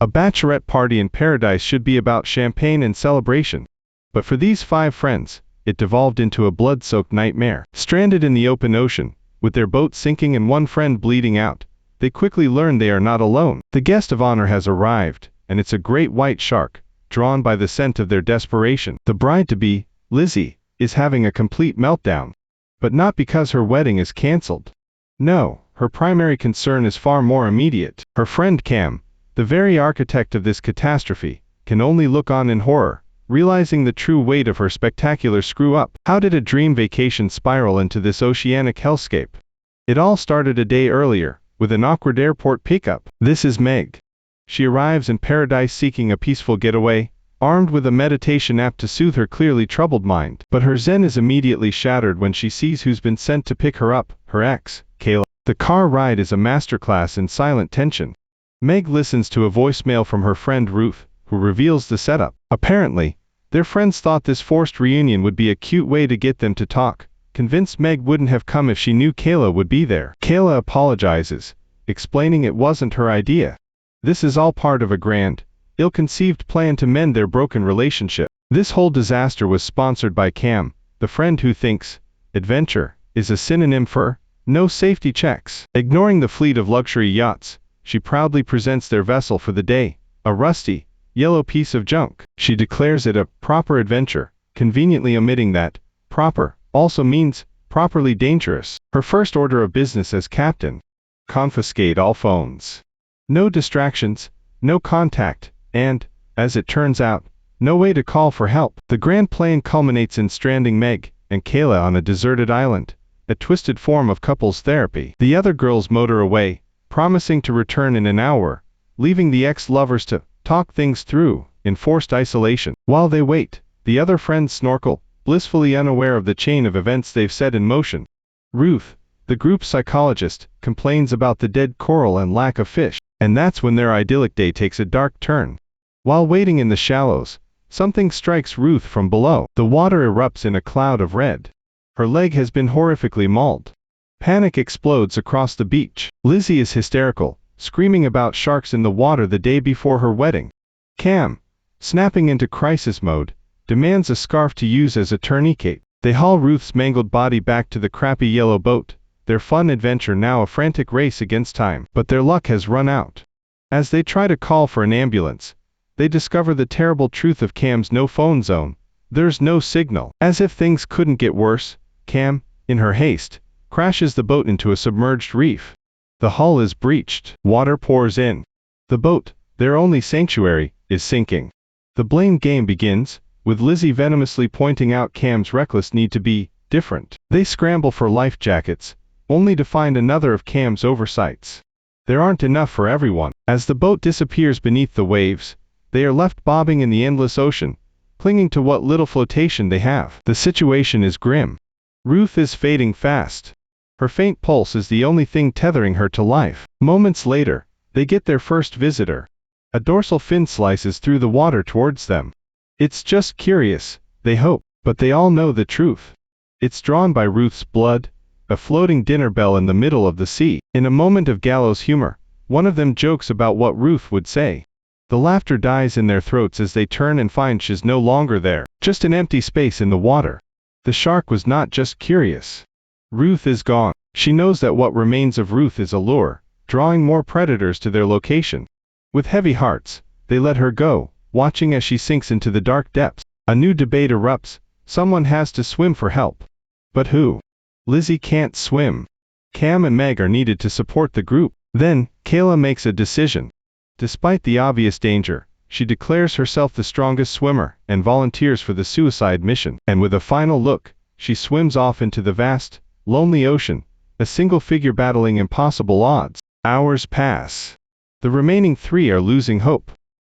A bachelorette party in paradise should be about champagne and celebration. But for these 5 friends, it devolved into a blood-soaked nightmare. Stranded in the open ocean, with their boat sinking and one friend bleeding out, they quickly learn they are not alone. The guest of honor has arrived, and it's a great white shark, drawn by the scent of their desperation. The bride-to-be, Lizzie, is having a complete meltdown. But not because her wedding is cancelled. No, her primary concern is far more immediate. Her friend Cam, the very architect of this catastrophe, can only look on in horror, realizing the true weight of her spectacular screw-up. How did a dream vacation spiral into this oceanic hellscape? It all started a day earlier, with an awkward airport pickup. This is Meg. She arrives in paradise seeking a peaceful getaway, armed with a meditation app to soothe her clearly troubled mind. But her zen is immediately shattered when she sees who's been sent to pick her up, her ex, Kayla. The car ride is a masterclass in silent tension. Meg listens to a voicemail from her friend Ruth, who reveals the setup. Apparently, their friends thought this forced reunion would be a cute way to get them to talk, convinced Meg wouldn't have come if she knew Kayla would be there. Kayla apologizes, explaining it wasn't her idea. This is all part of a grand, ill-conceived plan to mend their broken relationship. This whole disaster was sponsored by Cam, the friend who thinks adventure is a synonym for no safety checks. Ignoring the fleet of luxury yachts, she proudly presents their vessel for the day, a rusty, yellow piece of junk. She declares it a proper adventure, conveniently omitting that proper also means properly dangerous. Her first order of business as captain: confiscate all phones. No distractions, no contact, and, as it turns out, no way to call for help. The grand plan culminates in stranding Meg and Kayla on a deserted island, a twisted form of couples therapy. The other girls motor away, promising to return in an hour, leaving the ex-lovers to talk things through in forced isolation. While they wait, the other friends snorkel, blissfully unaware of the chain of events they've set in motion. Ruth, the group psychologist, complains about the dead coral and lack of fish, and that's when their idyllic day takes a dark turn. While waiting in the shallows, something strikes Ruth from below. The water erupts in a cloud of red. Her leg has been horrifically mauled. Panic explodes across the beach. Lizzie is hysterical, screaming about sharks in the water the day before her wedding. Cam, snapping into crisis mode, demands a scarf to use as a tourniquet. They haul Ruth's mangled body back to the crappy yellow boat, their fun adventure now a frantic race against time. But their luck has run out. As they try to call for an ambulance, they discover the terrible truth of Cam's no-phone zone. There's no signal. As if things couldn't get worse, Cam, in her haste, crashes the boat into a submerged reef. The hull is breached. Water pours in. The boat, their only sanctuary, is sinking. The blame game begins, with Lizzie venomously pointing out Cam's reckless need to be different. They scramble for life jackets, only to find another of Cam's oversights. There aren't enough for everyone. As the boat disappears beneath the waves, they are left bobbing in the endless ocean, clinging to what little flotation they have. The situation is grim. Ruth is fading fast. Her faint pulse is the only thing tethering her to life. Moments later, they get their first visitor. A dorsal fin slices through the water towards them. It's just curious, they hope, but they all know the truth. It's drawn by Ruth's blood, a floating dinner bell in the middle of the sea. In a moment of gallows humor, one of them jokes about what Ruth would say. The laughter dies in their throats as they turn and find she's no longer there, just an empty space in the water. The shark was not just curious. Ruth is gone. She knows that what remains of Ruth is a lure, drawing more predators to their location. With heavy hearts, they let her go, watching as she sinks into the dark depths. A new debate erupts. Someone has to swim for help. But who? Lizzie can't swim. Cam and Meg are needed to support the group. Then, Kayla makes a decision. Despite the obvious danger, she declares herself the strongest swimmer and volunteers for the suicide mission. And with a final look, she swims off into the vast, lonely ocean, a single figure battling impossible odds. Hours pass. The remaining 3 are losing hope.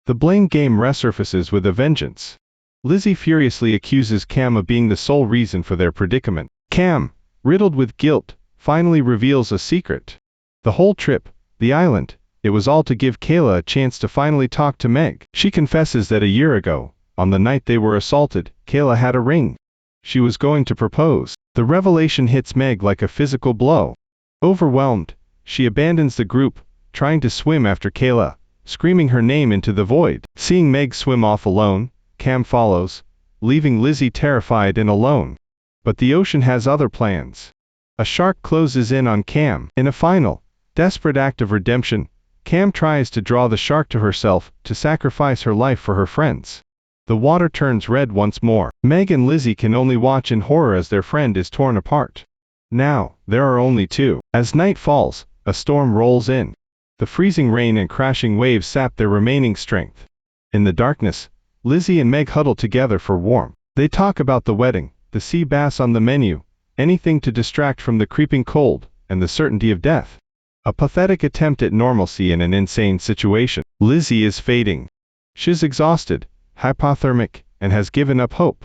The blame game resurfaces with a vengeance. Lizzie furiously accuses Cam of being the sole reason for their predicament. Cam, riddled with guilt, finally reveals a secret. The whole trip, the island, it was all to give Kayla a chance to finally talk to Meg. She confesses that a year ago, on the night they were assaulted, Kayla had a ring. She was going to propose. The revelation hits Meg like a physical blow. Overwhelmed, she abandons the group, trying to swim after Kayla, screaming her name into the void. Seeing Meg swim off alone, Cam follows, leaving Lizzie terrified and alone. But the ocean has other plans. A shark closes in on Cam. In a final, desperate act of redemption, Cam tries to draw the shark to herself to sacrifice her life for her friends. The water turns red once more. Meg and Lizzie can only watch in horror as their friend is torn apart. Now, there are only two. As night falls, a storm rolls in. The freezing rain and crashing waves sap their remaining strength. In the darkness, Lizzie and Meg huddle together for warmth. They talk about the wedding, the sea bass on the menu, anything to distract from the creeping cold, and the certainty of death. A pathetic attempt at normalcy in an insane situation. Lizzie is fading. She's exhausted, hypothermic, and has given up hope.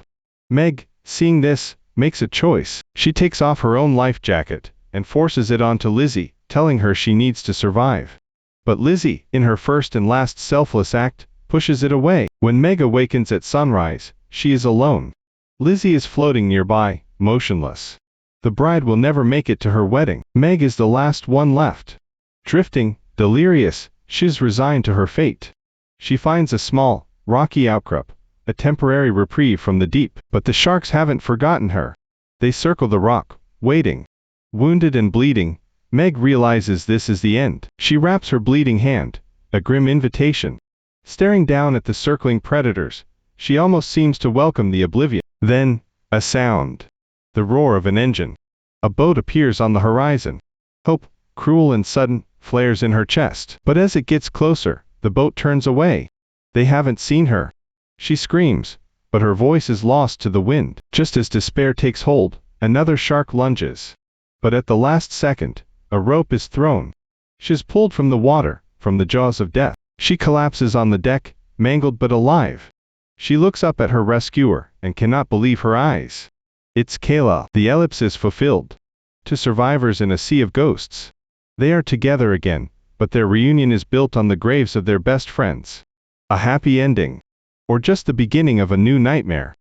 Meg, seeing this, makes a choice. She takes off her own life jacket, and forces it onto Lizzie, telling her she needs to survive. But Lizzie, in her first and last selfless act, pushes it away. When Meg awakens at sunrise, she is alone. Lizzie is floating nearby, motionless. The bride will never make it to her wedding. Meg is the last one left. Drifting, delirious, she's resigned to her fate. She finds a small, rocky outcrop, a temporary reprieve from the deep. But the sharks haven't forgotten her. They circle the rock, waiting. Wounded and bleeding, Meg realizes this is the end. She wraps her bleeding hand, a grim invitation. Staring down at the circling predators, she almost seems to welcome the oblivion. Then, a sound. The roar of an engine. A boat appears on the horizon. Hope, cruel and sudden, flares in her chest. But as it gets closer, the boat turns away. They haven't seen her. She screams, but her voice is lost to the wind. Just as despair takes hold, another shark lunges. But at the last second, a rope is thrown. She's pulled from the water, from the jaws of death. She collapses on the deck, mangled but alive. She looks up at her rescuer, and cannot believe her eyes. It's Kayla. The ellipse is fulfilled. To survivors in a sea of ghosts. They are together again, but their reunion is built on the graves of their best friends. A happy ending. Or just the beginning of a new nightmare.